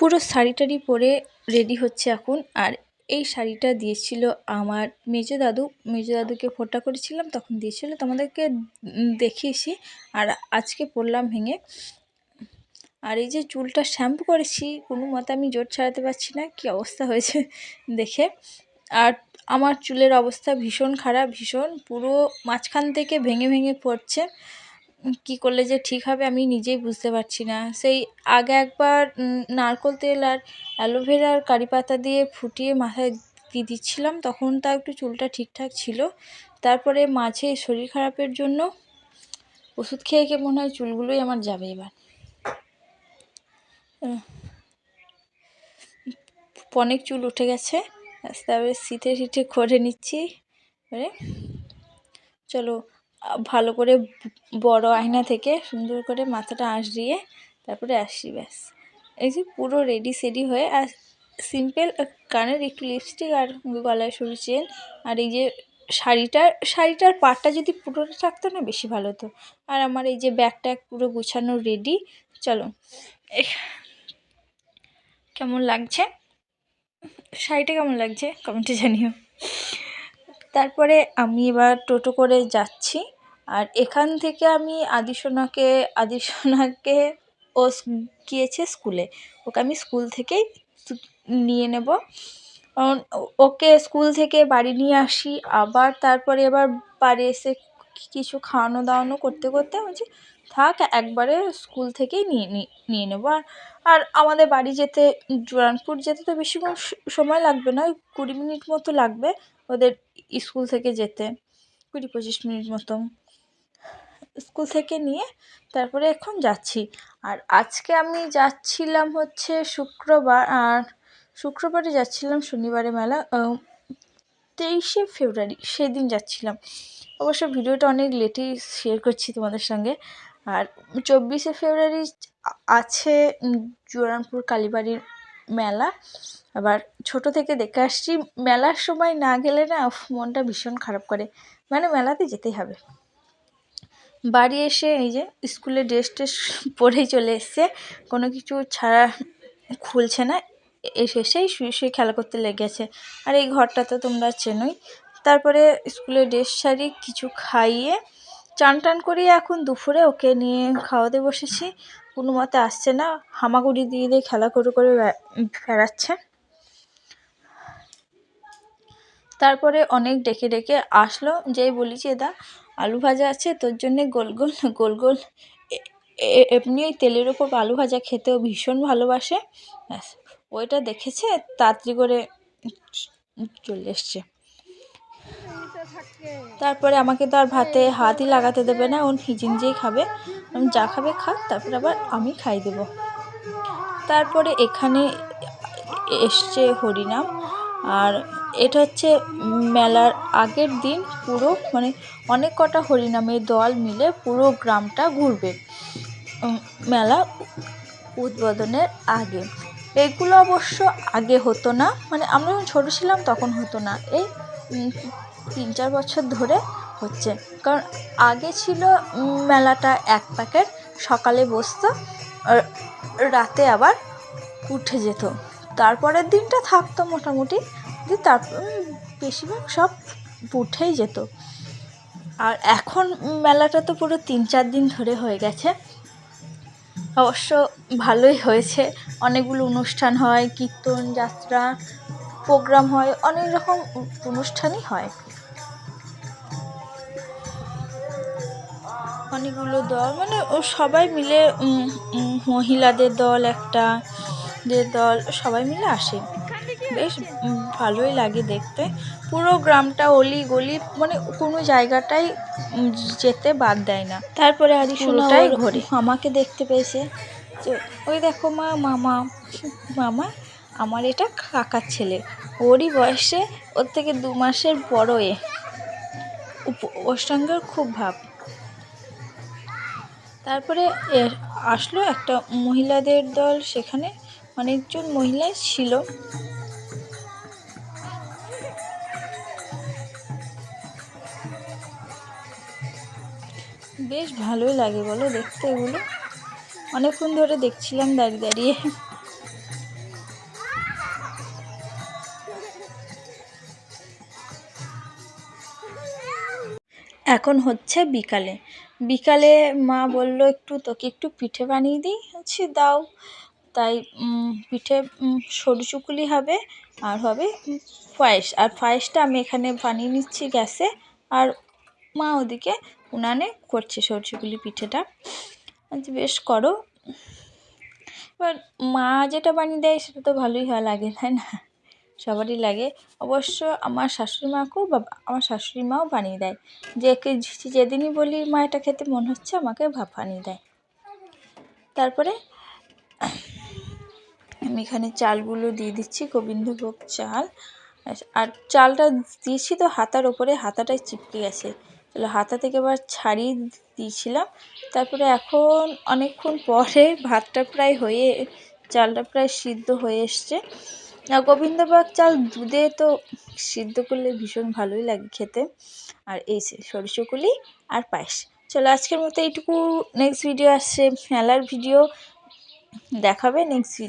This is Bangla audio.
পুরো শাড়ি টাড়ি পরে রেডি হচ্ছে এখন। আর এই শাড়িটা দিয়েছিল আমার মেজো দাদুকে ফোঁটা করেছিলাম তখন দিয়েছিল, তোমাদেরকে দেখিয়েছি। আর আজকে পরলাম ভেঙে। আর এই যে চুলটা শ্যাম্পু করেছি, কোনো মতে আমি জোট ছাড়াতে পারছি না, কি অবস্থা হয়েছে দেখে। আর আমার চুলের অবস্থা ভীষণ খারাপ, ভীষণ পুরো মাঝখান থেকে ভেঙে ভেঙে পড়ছে। কি করলে যে ঠিক হবে আমি নিজেই বুঝতে পারছি না। সেই আগে একবার নারকেল তেল আর অ্যালোভেরা আর কারি পাতা দিয়ে ফুটিয়ে মাথায় দিয়ে দিচ্ছিলাম, তখন তাও একটু চুলটা ঠিকঠাক ছিল। তারপরে মাঝে শরীর খারাপের জন্য ওষুধ খেয়ে খেয়ে মনে হয় চুলগুলোই আমার যাবে এবার। অনেক চুল উঠে গেছে, তারপরে সিটে করে নিচ্ছি। এবারে চলো ভালো করে বড় আয়না থেকে সুন্দর করে মাথাটা আঁচড়িয়ে তারপরে আসি, ব্যাস। এই যে পুরো রেডি সেডি হয়ে, আর সিম্পল কানের একটু লিপস্টিক আর গলায় সরু চেন, আর এই যে শাড়িটার পাড়টা যদি পুরোটা থাকতো না বেশি ভালো হতো। আর আমার এই যে ব্যাগটা পুরো গুছানো রেডি। চলো কেমন লাগছে, শাড়িটা কেমন লাগছে কমেন্টে জানিও। তারপরে আমি এবার টোটো করে যাচ্ছি। আর এখান থেকে আমি আদিসোনাকে ও গিয়েছে স্কুলে, ওকে আমি স্কুল থেকেই নিয়ে নেব। কারণ ওকে স্কুল থেকে বাড়ি নিয়ে আসি, আবার তারপরে এবার বাড়ি এসে কিছু খাওয়ানো দাওয়ানো করতে করতে বলছি থাক একবারে স্কুল থেকেই নিয়ে নেবো। আর আমাদের বাড়ি যেতে জোরানপুর যেতে তো বেশি সময় লাগবে না, 20 মিনিট মতো লাগবে ওদের স্কুল থেকে যেতে, 20-25 মিনিট মতো। স্কুল থেকে নিয়ে তারপরে এখন যাচ্ছি। আর আজকে আমি যাচ্ছিলাম হচ্ছে শুক্রবার, আর শুক্রবারে যাচ্ছিলাম, শনিবারে মেলা, 23শে ফেব্রুয়ারি সেদিন যাচ্ছিলাম। অবশ্য ভিডিওটা অনেক লেটেই শেয়ার করছি তোমাদের সঙ্গে। আর 24শে ফেব্রুয়ারি আছে জোরানপুর কালীবাড়ির মেলা। আবার ছোট থেকে দেখে আসছি, মেলার সময় না গেলে না মনটা ভীষণ খারাপ করে, মানে মেলাতে যেতেই হবে। বাড়ি এসে এই যে স্কুলে ড্রেস পরেই চলে এসছে, কোনো কিছু ছাড়া খুলছে না, এসেই শুয়ে খেলা করতে লেগেছে। আর এই ঘরটা তো তোমরা চেনোই। তারপরে স্কুলে ড্রেস শাড়ি কিছু খাইয়ে চান টান করিয়ে এখন দুপুরে ওকে নিয়ে খাওয়াতে বসেছি। কোনো মতে আসছে না, হামাগুড়ি দিয়ে খেলা করে বেড়াচ্ছে। তারপরে অনেক ডেকে ডেকে আসলো, যেই বলেছি দা আলু ভাজা আছে তোর জন্যে, গোল গোল এমনি ওই তেলের ওপর আলু ভাজা খেতেও ভীষণ ভালোবাসে। ব্যাস ওইটা দেখেছে, তাড়াতাড়ি করে চলে এসছে। তারপরে আমাকে তো আর ভাতে হাতই লাগাতে দেবে না, ও নিজেই খাবে, যা খাবে খাক, তারপরে আবার আমি খাই দেব। তারপরে এখানে এসছে হরিনাম। আর এটা হচ্ছে মেলার আগের দিন, পুরো মানে অনেক কটা হরিনামের দল মিলে পুরো গ্রামটা ঘুরবে মেলা উদ্বোধনের আগে। এগুলো অবশ্য আগে হতো না, মানে আমরা যখন ছোটো ছিলাম তখন হতো না, এই 3-4 বছর ধরে হচ্ছে। কারণ আগে ছিল মেলাটা এক প্যাকেট, সকালে বসতো, রাতে আবার উঠে যেত, তারপরের দিনটা থাকতো মোটামুটি, তারপর বেশিরভাগ সব উঠেই যেত। আর এখন মেলাটা তো পুরো 3-4 দিন ধরে হয়ে গেছে। অবশ্য ভালোই হয়েছে, অনেকগুলো অনুষ্ঠান হয়, কীর্তন যাত্রা প্রোগ্রাম হয়, অনেক রকম অনুষ্ঠানই হয়। অনেকগুলো দল, মানে ও সবাই মিলে, মহিলাদের দল একটা, দল সবাই মিলে আসে, বেশ ভালোই লাগে দেখতে। পুরো গ্রামটা অলি গলি, মানে কোনো জায়গাটাই যেতে বাদ দেয় না। তারপরে পুরোটাই ঘোরে, মামাকে দেখতে পেয়েছে, যে ওই দেখো মামা আমার এটা কাকার ছেলে, ওরই বয়সে, ওর থেকে 2 মাসের বড়, ওর সঙ্গে খুব ভাব। তারপরে আসলো একটা মহিলাদের দল, সেখানে অনেকজন মহিলাই ছিল। বেশ ভালোই লাগে বলো দেখতে, এগুলো অনেকক্ষণ ধরে দেখছিলাম দাঁড়িয়ে দাঁড়িয়ে। এখন হচ্ছে বিকালে। বিকালে মা বলল তোকে একটু পিঠে বানিয়ে দিই, বলছি দাও। তাই পিঠে সরু চুকুলি হবে আর হবে পায়েস। আর পায়েসটা আমি এখানে বানিয়ে নিচ্ছি গ্যাসে, আর মা ওদিকে উনানে করছে সরু চুকুলি পিঠেটা। আচ্ছা বেশ করো। এবার মা যেটা বানিয়ে দেয় সেটা তো ভালোই লাগে, তাই না? সবারই লাগে। অবশ্য আমার শাশুড়ি মাকেও আমার শাশুড়ি মাও বানিয়ে দেয়, যেদিনই বলি মা এটা খেতে মন হচ্ছে আমাকে বানিয়ে দেয়। তারপরে আমি এখানে চালগুলো দিয়ে দিচ্ছি, গোবিন্দভোগ চাল। আর চালটা দিয়েছি তো হাতার ওপরে, হাতাটাই চিপকে গেছে, তাহলে হাতা থেকে আবার ছাড়িয়ে দিয়েছিলাম। তারপরে এখন অনেকক্ষণ পরে ভাতটা প্রায় হয়ে, চালটা প্রায় সিদ্ধ হয়ে এসছে। গোবিন্দভোগ চাল দুধে তো সিদ্ধ করলে ভীষণ ভালোই লাগে খেতে। আর এই সরু চুকুলি আর পায়েস। চলো আজকের মতো এইটুকু। নেক্সট ভিডিও আসছে, মেলার ভিডিও দেখাবে নেক্সট ভিডিও।